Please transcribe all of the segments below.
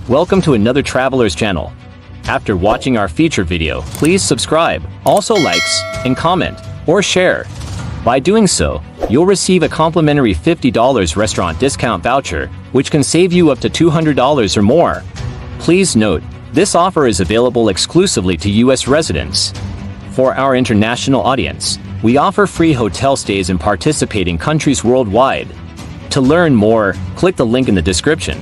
Welcome to another Traveler's channel. After watching our feature video, please subscribe, also likes, and comment, or share. By doing so, you'll receive a complimentary $50 restaurant discount voucher, which can save you up to $200 or more. Please note, this offer is available exclusively to U.S. residents. For our international audience, we offer free hotel stays in participating countries worldwide. To learn more, click the link in the description.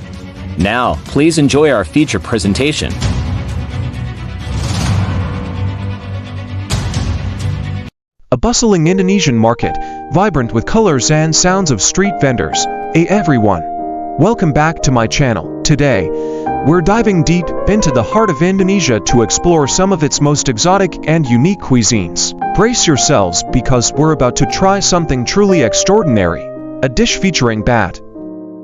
Now, please enjoy our feature presentation. A bustling Indonesian market, vibrant with colors and sounds of street vendors. Hey everyone! Welcome back to my channel. Today, we're diving deep into the heart of Indonesia to explore some of its most exotic and unique cuisines. Brace yourselves because we're about to try something truly extraordinary. A dish featuring bat.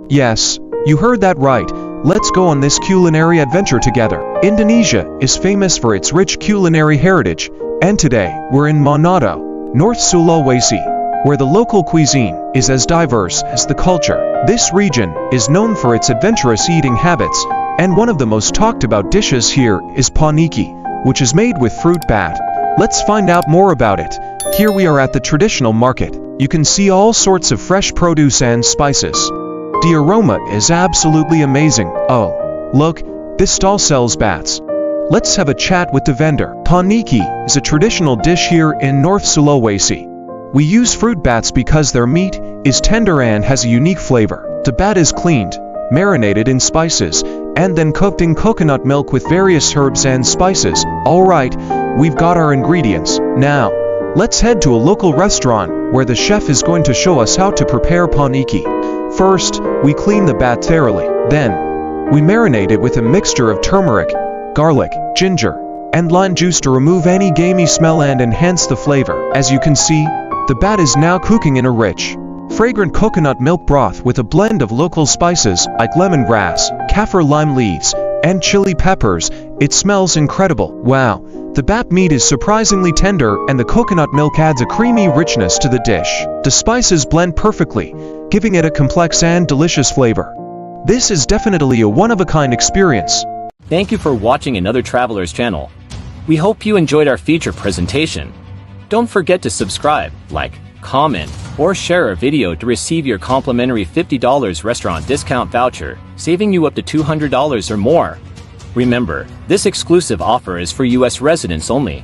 Yes, you heard that right. Let's go on this culinary adventure together. Indonesia is famous for its rich culinary heritage, and today, we're in Manado, North Sulawesi, where the local cuisine is as diverse as the culture. This region is known for its adventurous eating habits, and one of the most talked about dishes here is Paniki, which is made with fruit bat. Let's find out more about it. Here we are at the traditional market. You can see all sorts of fresh produce and spices. The aroma is absolutely amazing. Oh, look, this stall sells bats. Let's have a chat with the vendor. Paniki is a traditional dish here in North Sulawesi. We use fruit bats because their meat is tender and has a unique flavor. The bat is cleaned, marinated in spices, and then cooked in coconut milk with various herbs and spices. Alright, we've got our ingredients. Now, let's head to a local restaurant where the chef is going to show us how to prepare paniki. First, we clean the bat thoroughly. Then, we marinate it with a mixture of turmeric, garlic, ginger, and lime juice to remove any gamey smell and enhance the flavor. As you can see, the bat is now cooking in a rich, fragrant coconut milk broth with a blend of local spices like lemongrass, kaffir lime leaves, and chili peppers. It smells incredible. Wow, the bat meat is surprisingly tender and the coconut milk adds a creamy richness to the dish. The spices blend perfectly, giving it a complex and delicious flavor. This is definitely a one-of-a-kind experience. Thank you for watching another Traveler's channel. We hope you enjoyed our feature presentation. Don't forget to subscribe, like, comment, or share our video to receive your complimentary $50 restaurant discount voucher, saving you up to $200 or more. Remember, this exclusive offer is for U.S. residents only.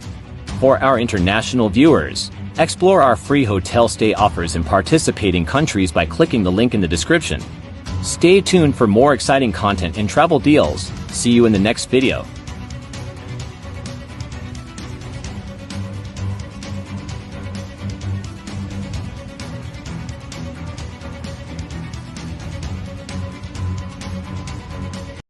For our international viewers, explore our free hotel stay offers in participating countries by clicking the link in the description. Stay tuned for more exciting content and travel deals. See you in the next video.